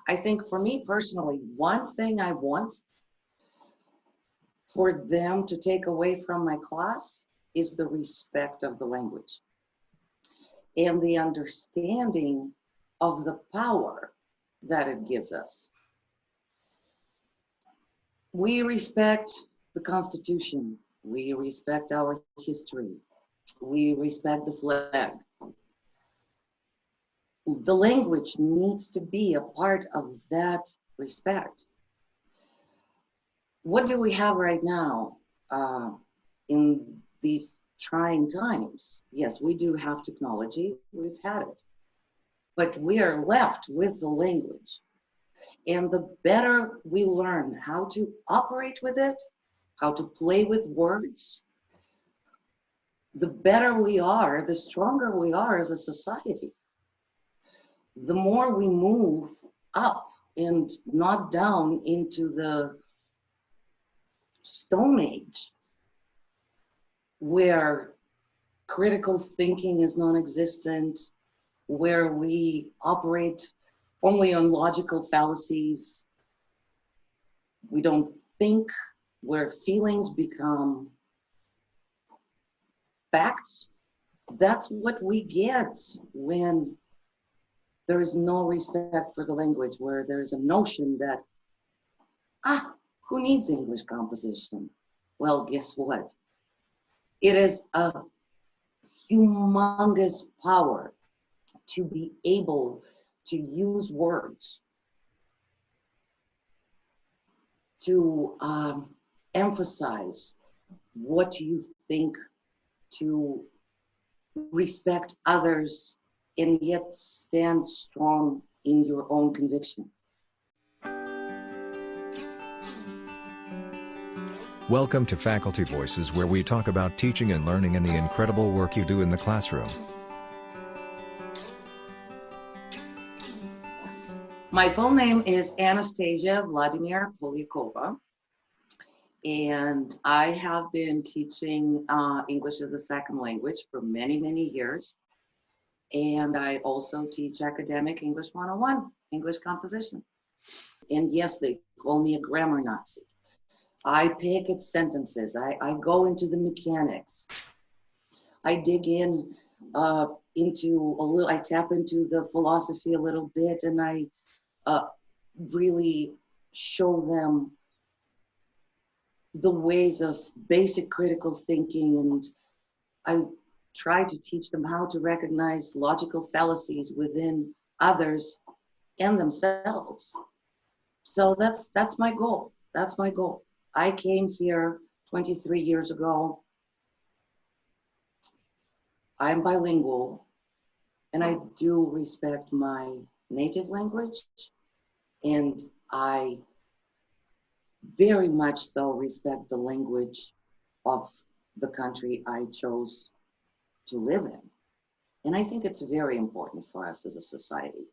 I think for me personally, one thing I want for them to take away from my class is the respect of the language and the understanding of the power that it gives us. We respect the Constitution. We respect our history. We respect the flag. The language needs to be a part of that respect. What do we have right now in these trying times? Yes, we do have technology. We've had it. But we are left with the language. And the better we learn how to operate with it, how to play with words, the better we are, the stronger we are as a society. The more we move up and not down into the Stone Age, where critical thinking is non-existent, where we operate only on logical fallacies, we don't think, where feelings become facts. That's what we get when there is no respect for the language, where there's a notion that, who needs English composition? Well, guess what? It is a humongous power to be able to use words to emphasize what you think, to respect others, and yet stand strong in your own convictions. Welcome to Faculty Voices, where we talk about teaching and learning and the incredible work you do in the classroom. My full name is Anastasia Vladimir Poliakova, and I have been teaching English as a second language for many, many years. And I also teach academic English 101, English composition. And yes, they call me a grammar Nazi. I pick at sentences. I go into the mechanics. I dig in into a little, I tap into the philosophy a little bit, and I really show them the ways of basic critical thinking, and I try to teach them how to recognize logical fallacies within others and themselves. So that's my goal. That's my goal. I came here 23 years ago. I'm bilingual, and I do respect my native language, and I very much so respect the language of the country I chose to live in. And I think it's very important for us as a society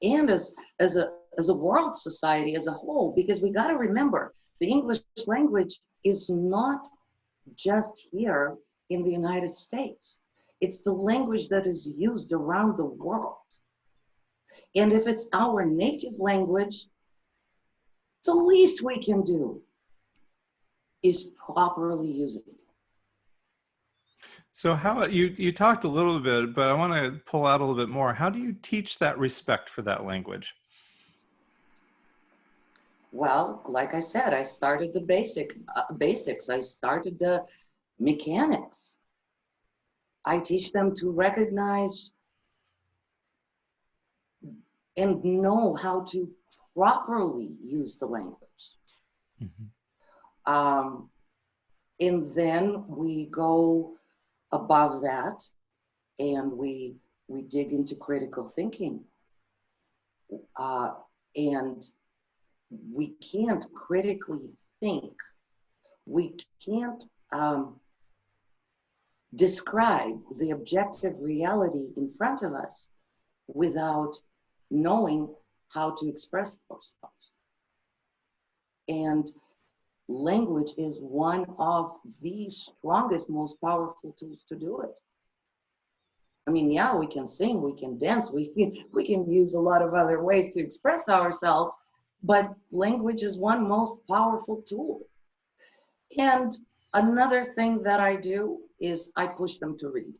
and as a world society as a whole, because we got to remember the English language is not just here in the United States. It's the language that is used around the world. And if it's our native language, the least we can do is properly use it. So how, you talked a little bit, but I want to pull out a little bit more. How do you teach that respect for that language? Well, like I said, I started the basics. I started the mechanics. I teach them to recognize and know how to properly use the language. Mm-hmm. And then we go above that, and we dig into critical thinking. And we can't critically think. We can't describe the objective reality in front of us without knowing how to express ourselves. And language is one of the strongest, most powerful tools to do it. I mean, yeah, we can sing, we can dance, we can use a lot of other ways to express ourselves, but language is one most powerful tool. And another thing that I do is I push them to read,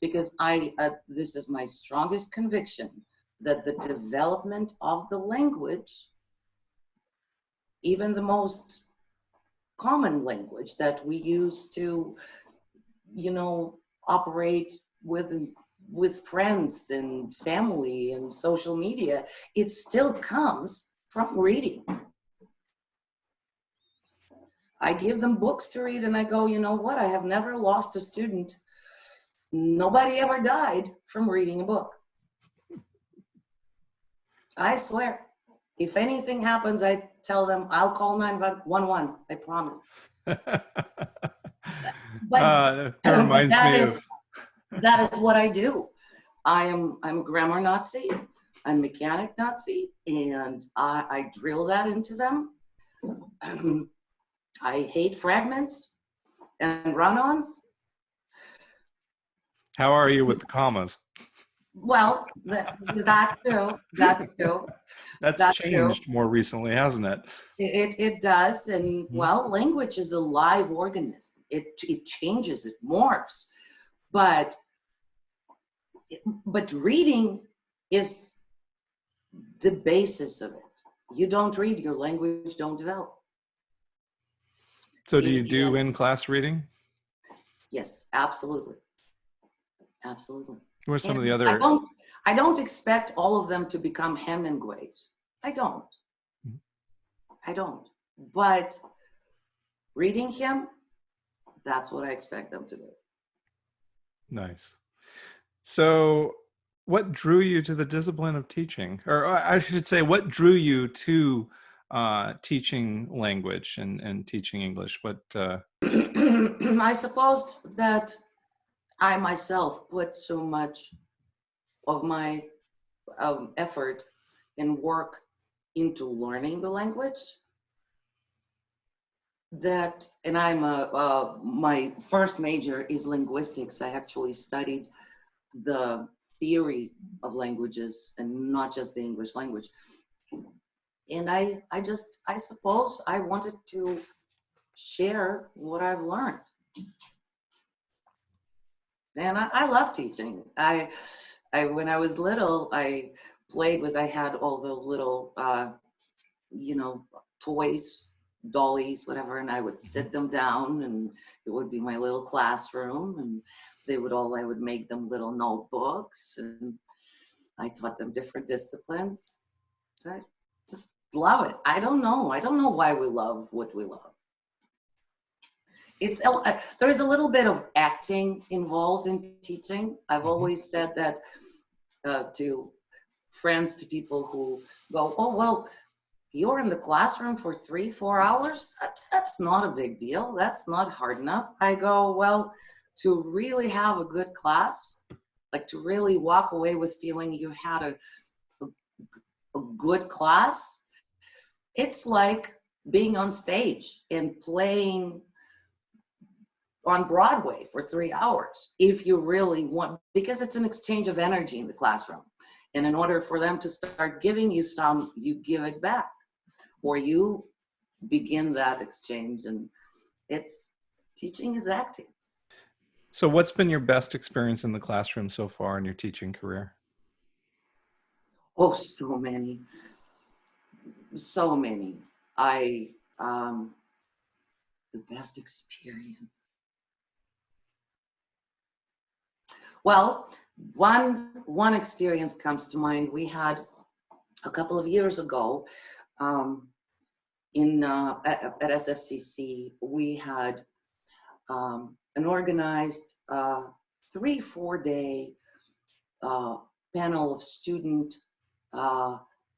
because this is my strongest conviction, that the development of the language, even the most common language that we use to, operate with friends and family and social media, it still comes from reading. I give them books to read and I go, you know what? I have never lost a student. Nobody ever died from reading a book. I swear. If anything happens, I tell them I'll call 911. I promise. But that reminds me of that is what I do. I'm a grammar Nazi, I'm a mechanic Nazi, and I drill that into them. I hate fragments and run-ons. How are you with the commas? Well, that too. That's changed more recently, hasn't it? It does, and well, language is a live organism. It changes, it morphs, but reading is the basis of it. You don't read, your language don't develop. So do you do in-class reading? Yes, absolutely. Absolutely. What are some of the other... I don't expect all of them to become Hemingways. I don't. But reading him, that's what I expect them to do. Nice. So what drew you to the discipline of teaching? Or I should say, what drew you to teaching language and teaching English? What? I suppose that I myself put so much of my effort and work into learning the language that, and I'm my first major is linguistics. I actually studied the theory of languages and not just the English language. And I suppose I wanted to share what I've learned. And I love teaching. I when I was little, I had all the little, toys, dollies, whatever, and I would sit them down and it would be my little classroom, and I would make them little notebooks, and I taught them different disciplines. I just love it. I don't know why we love what we love. There's a little bit of acting involved in teaching. I've always said that to friends, to people who go, oh, well, you're in the classroom for 3-4 hours? That's not a big deal. That's not hard enough. I go, well, to really have a good class, like to really walk away with feeling you had a good class, it's like being on stage and playing on Broadway for 3 hours, if you really want, because it's an exchange of energy in the classroom. And in order for them to start giving you some, you give it back, or you begin that exchange. And teaching is acting. So what's been your best experience in the classroom so far in your teaching career? Oh, so many. The best experience. Well, one experience comes to mind. We had a couple of years ago at SFCC, we had an organized 3-4 day panel of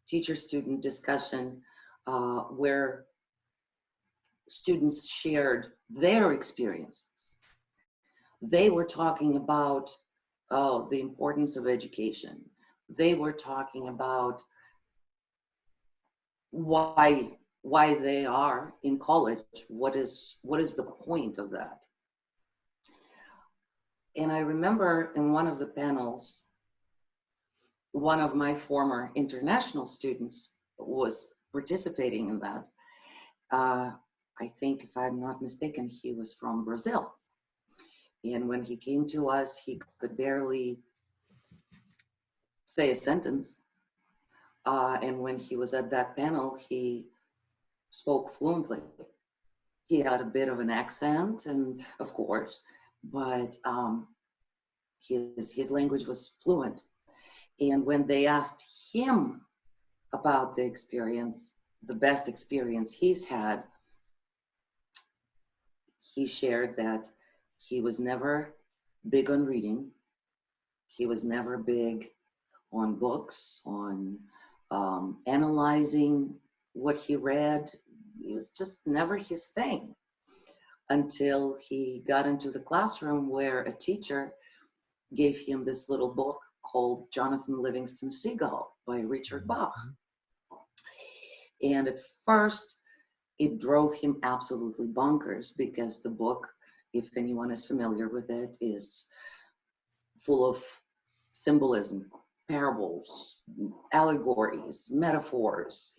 teacher-student discussion where students shared their experiences. They were talking about the importance of education. They were talking about why they are in college. What is the point of that? And I remember in one of the panels, one of my former international students was participating in that. I think, if I'm not mistaken, he was from Brazil. And when he came to us, he could barely say a sentence. And when he was at that panel, he spoke fluently. He had a bit of an accent, and of course, but his language was fluent. And when they asked him about the experience, the best experience he's had, he shared that he was never big on reading. He was never big on books, on analyzing what he read. It was just never his thing until he got into the classroom where a teacher gave him this little book called Jonathan Livingston Seagull by Richard Bach. And at first, it drove him absolutely bonkers because the book, if anyone is familiar with it, is full of symbolism, parables, allegories, metaphors.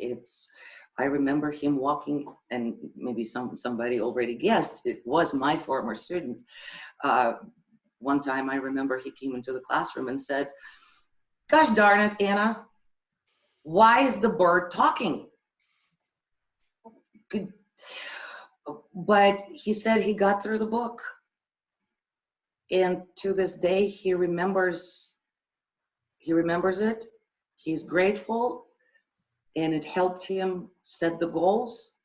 I remember him walking, and maybe somebody already guessed, it was my former student. One time I remember he came into the classroom and said, "Gosh darn it, Anna, why is the bird talking?" But he said he got through the book. And to this day, he remembers it. He's grateful, and it helped him set the goals,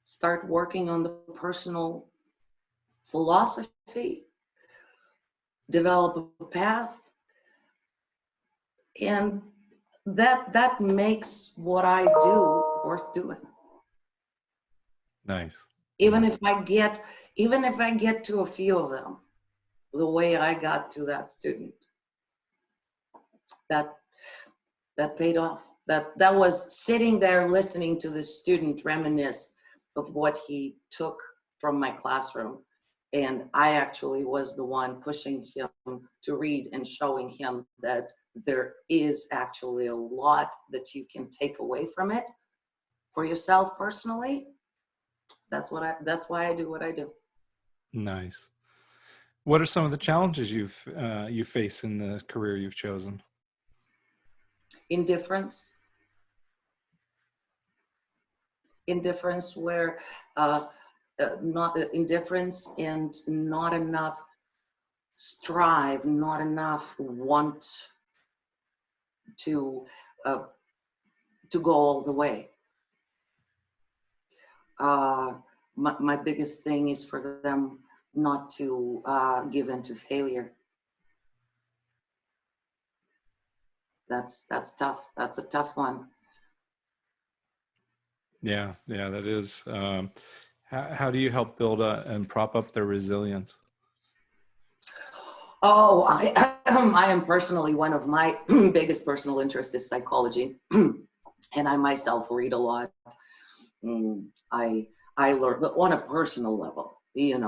start working on the personal philosophy, develop a path. And that makes what I do worth doing. Nice. Even if I get to a few of them, the way I got to that student, that paid off. That was sitting there listening to the student reminisce of what he took from my classroom. And I actually was the one pushing him to read and showing him that there is actually a lot that you can take away from it for yourself personally. That's why I do what I do. Nice. What are some of the challenges you face in the career you've chosen? Indifference where not indifference and not enough strive, not enough want to go all the way. My biggest thing is for them not to give in to failure. That's tough. That's a tough one. Yeah, that is. How do you help build and prop up their resilience? Oh, I am personally, one of my biggest personal interests is psychology, and I myself read a lot. I learn, but on a personal level, and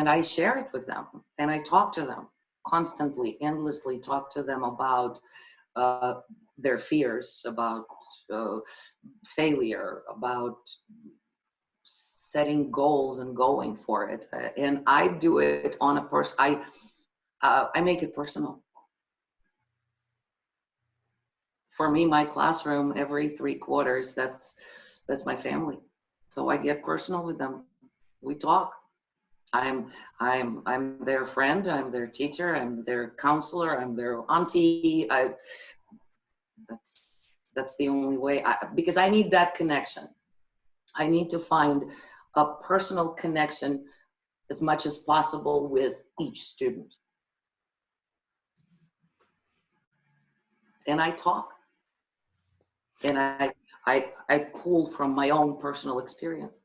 I share it with them, and I talk to them constantly, endlessly talk to them about their fears, about failure, about setting goals and going for it. And I do it on a I make it personal. For me, my classroom every 3 quarters, that's my family. So I get personal with them. We talk. I'm their friend, I'm their teacher, I'm their counselor, I'm their auntie. That's the only way, because I need that connection. I need to find a personal connection as much as possible with each student. And I talk. And I pull from my own personal experience.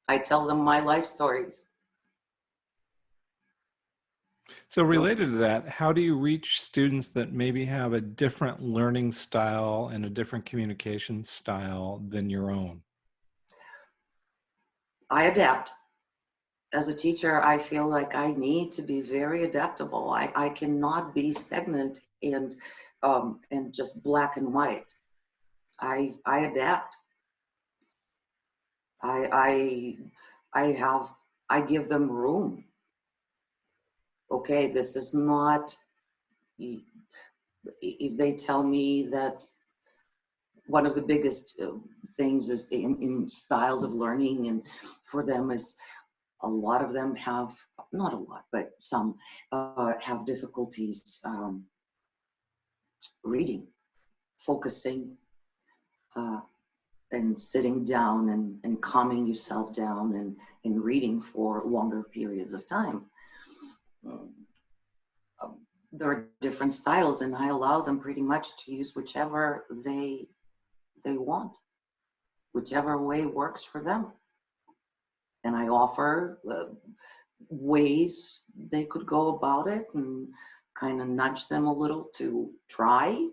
I tell them my life stories. So related to that, how do you reach students that maybe have a different learning style and a different communication style than your own? I adapt. as a teacher, I feel like I need to be very adaptable. I cannot be stagnant and just black and white. I adapt. I I give them room. Okay, this is not, if they tell me that one of the biggest things is in styles of learning, and for them is a lot of them have, not a lot, but some have difficulties reading, focusing, and sitting down and calming yourself down and reading for longer periods of time. There are different styles, and I allow them pretty much to use whichever they want, whichever way works for them. And I offer ways they could go about it and kind of nudge them a little to try.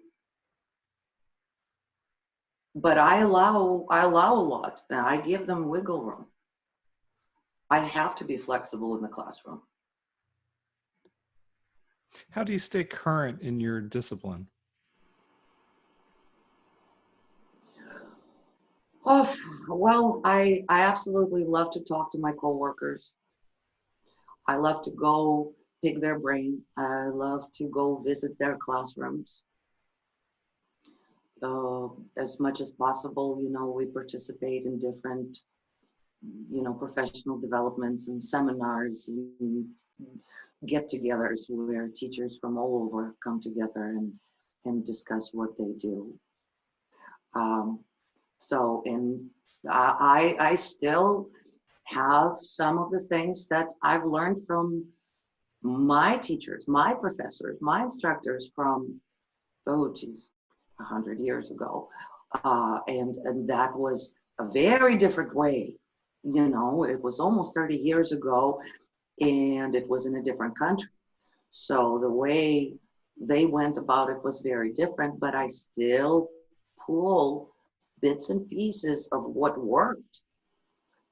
But I allow a lot. I give them wiggle room. I have to be flexible in the classroom. How do you stay current in your discipline? Oh, well, I absolutely love to talk to my coworkers. I love to go pick their brain. I love to go visit their classrooms. As much as possible, we participate in different, professional developments and seminars and get-togethers where teachers from all over come together and discuss what they do. And I still have some of the things that I've learned from my teachers, my professors, my instructors from, 100 years ago. And that was a very different way. It was almost 30 years ago, and it was in a different country. So the way they went about it was very different, but I still pull bits and pieces of what worked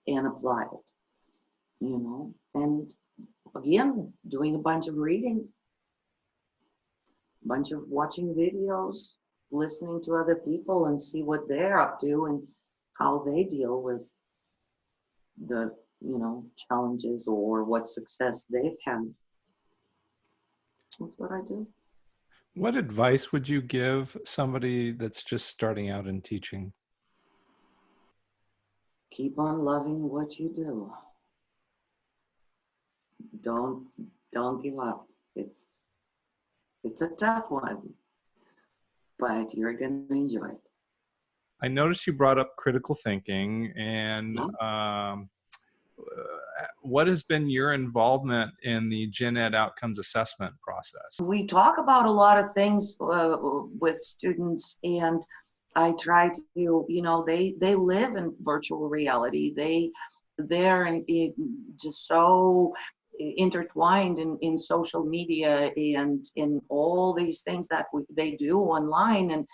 and apply it, and again, doing a bunch of reading, a bunch of watching videos, listening to other people and see what they're up to and how they deal with the, challenges or what success they've had. That's what I do. What advice would you give somebody that's just starting out in teaching? Keep on loving what you do. Don't give up. It's a tough one, but you're going to enjoy it. I noticed you brought up critical thinking, and what has been your involvement in the Gen Ed outcomes assessment process? We talk about a lot of things with students, and I try to, they live in virtual reality. They're just so intertwined in social media and in all these things that they do online, and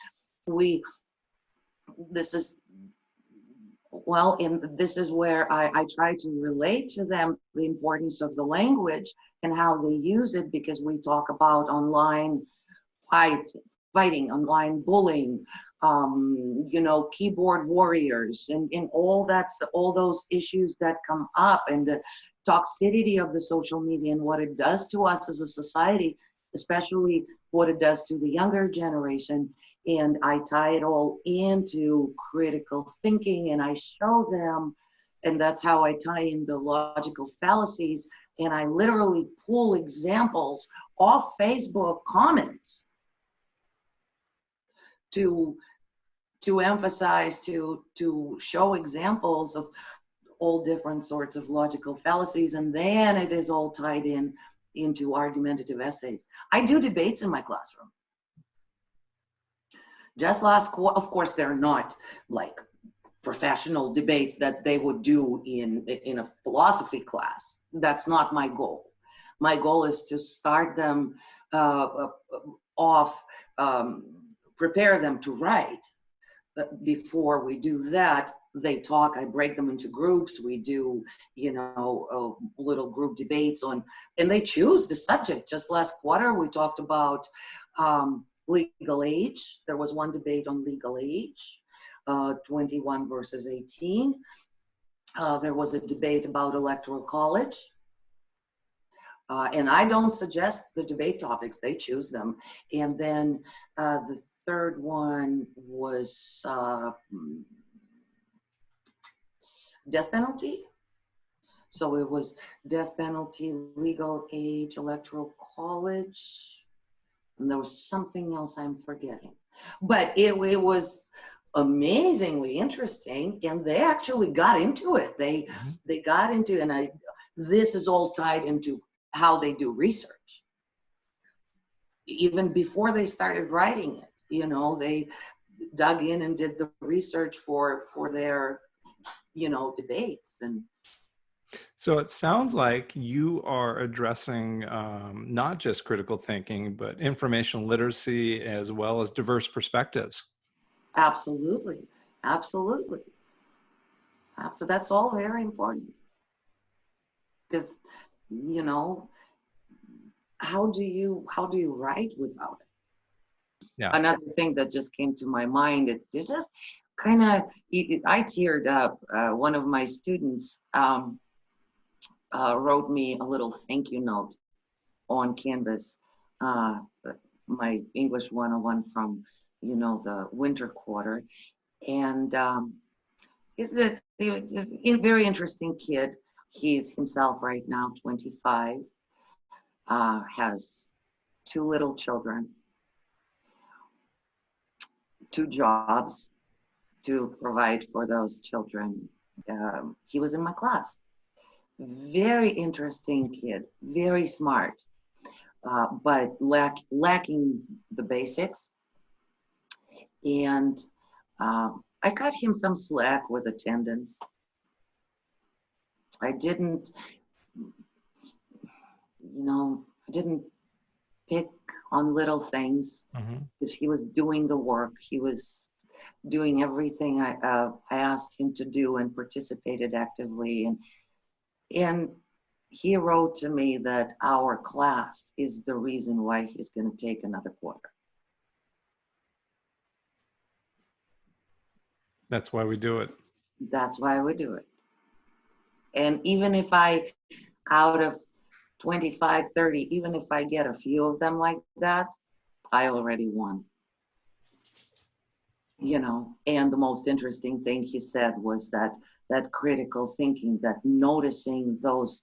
this is where I try to relate to them the importance of the language and how they use it, because we talk about online fighting, online bullying, keyboard warriors, and all those issues that come up, and the toxicity of the social media and what it does to us as a society, especially what it does to the younger generation. And I tie it all into critical thinking, and I show them, and that's how I tie in the logical fallacies, and I literally pull examples off Facebook comments to emphasize, to show examples of all different sorts of logical fallacies, and then it is all tied into argumentative essays. I do debates in my classroom. Just of course, they're not like professional debates that they would do in a philosophy class. That's not my goal. My goal is to start them off, prepare them to write, before we do that, they talk. I break them into groups. We do, little group debates on, and they choose the subject. Just last quarter, we talked about legal age. There was one debate on legal age, 21 versus 18. There was a debate about electoral college. And I don't suggest the debate topics, they choose them. And then the third one was death penalty. So it was death penalty, legal age, electoral college, and there was something else I'm forgetting. But it was amazingly interesting, and they actually got into it. They got into, and this is all tied into how they do research. Even before they started writing it, they dug in and did the research for their, debates. And so it sounds like you are addressing not just critical thinking, but informational literacy as well as diverse perspectives. Absolutely. So that's all very important. Because, how do you write without it? Yeah. Another thing that just came to my mind, it just kind of, I teared up. One of my students wrote me a little thank you note on Canvas, my English 101 from, the winter quarter. And he's a very interesting kid. He's himself right now 25, has 2 little children, 2 jobs to provide for those children. He was in my class. Very interesting kid, very smart, but lacking the basics. And I cut him some slack with attendance. I didn't pick on little things, because he was doing the work. He was doing everything I asked him to do and participated actively. And he wrote to me that our class is the reason why he's going to take another quarter. That's why we do it. That's why we do it. And even if out of 25, 30, even if I get a few of them like that, I already won. And the most interesting thing he said was that critical thinking, that noticing those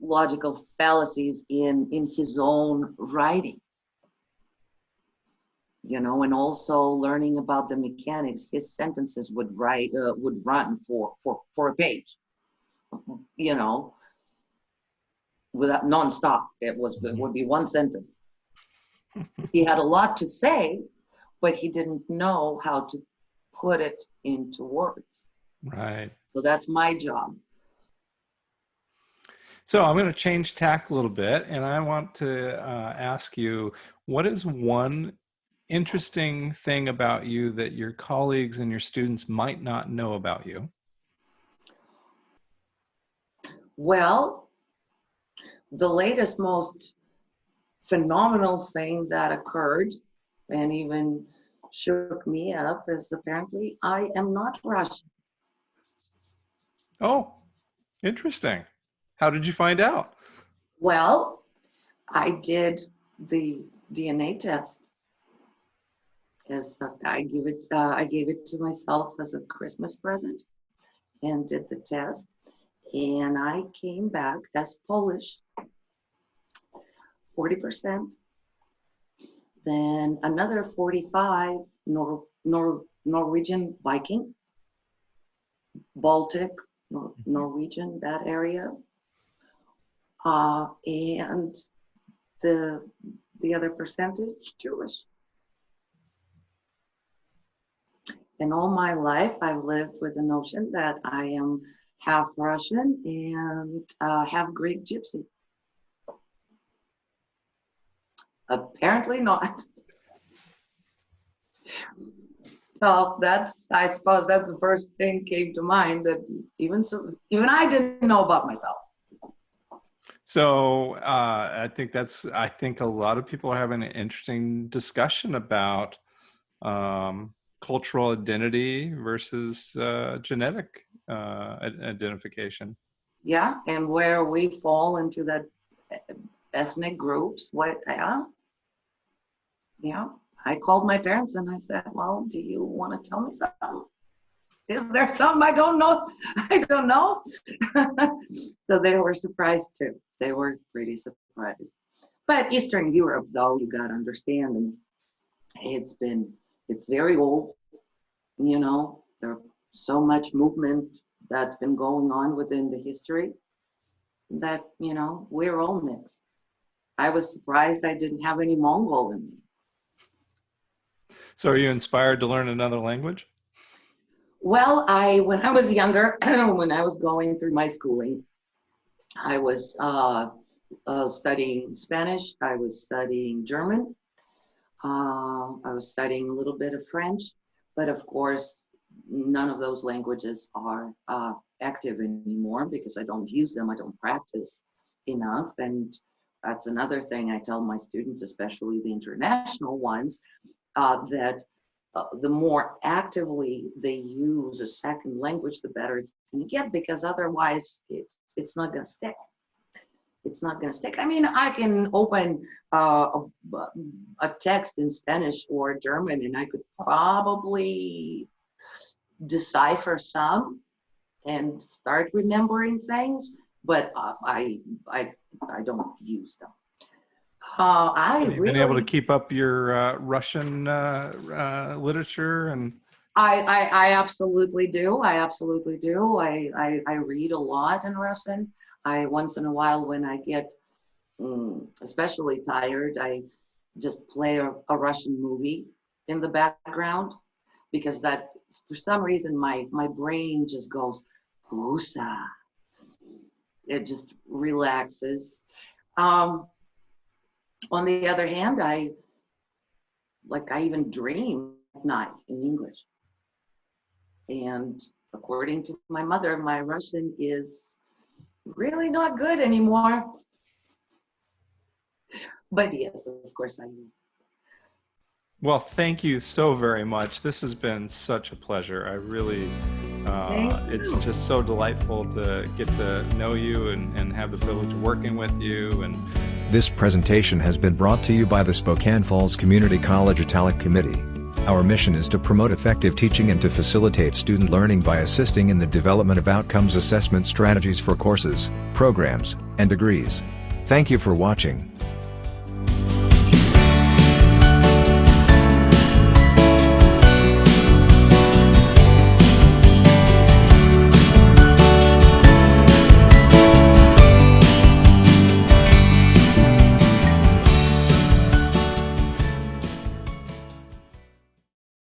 logical fallacies in his own writing, and also learning about the mechanics. His sentences would run for a page, without nonstop. It would be one sentence. He had a lot to say, but he didn't know how to put it into words. Right. So that's my job. So I'm going to change tack a little bit, and I want to ask you, what is one interesting thing about you that your colleagues and your students might not know about you? Well, the latest, most phenomenal thing that occurred and even shook me up is apparently I am not Russian. Oh, interesting. How did you find out? Well, I did the DNA test. As I gave it to myself as a Christmas present, and did the test, and I came back as Polish, 40%. Then another 45 Norwegian, Viking, Baltic, Norwegian, that area, and the other percentage Jewish. And all my life, I've lived with the notion that I am half Russian and half Greek Gypsy. Apparently not. So I suppose that's the first thing came to mind, that even I didn't know about myself. So I think a lot of people are having an interesting discussion about cultural identity versus genetic identification. Yeah, and where we fall into that ethnic groups. I called my parents and I said, well, do you want to tell me something? Is there something I don't know? I don't know. So they were surprised too. They were pretty surprised. But Eastern Europe, though, you got to understand, and it's very old. There's so much movement that's been going on within the history that, we're all mixed. I was surprised I didn't have any Mongol in me. So are you inspired to learn another language? Well, when I was younger, when I was going through my schooling, I was studying Spanish, I was studying German, I was studying a little bit of French, but of course, none of those languages are active anymore because I don't use them, I don't practice enough. And that's another thing I tell my students, especially the international ones, that the more actively they use a second language, the better it's going to get, because otherwise it's not going to stick. It's not going to stick. I mean, I can open a text in Spanish or German and I could probably decipher some and start remembering things, but I don't use them. Have you been able to keep up your Russian literature? And I absolutely do. I absolutely do. I read a lot in Russian. Once in a while, when I get especially tired, I just play a Russian movie in the background, because that, for some reason, my brain just goes, "Husa." It just relaxes. On the other hand, I even dream at night in English. And according to my mother, my Russian is really not good anymore. But yes, of course I use it. Well, thank you so very much. This has been such a pleasure. I really, it's just so delightful to get to know you and have the privilege of working with you. And this presentation has been brought to you by the Spokane Falls Community College Italic Committee. Our mission is to promote effective teaching and to facilitate student learning by assisting in the development of outcomes assessment strategies for courses, programs, and degrees. Thank you for watching.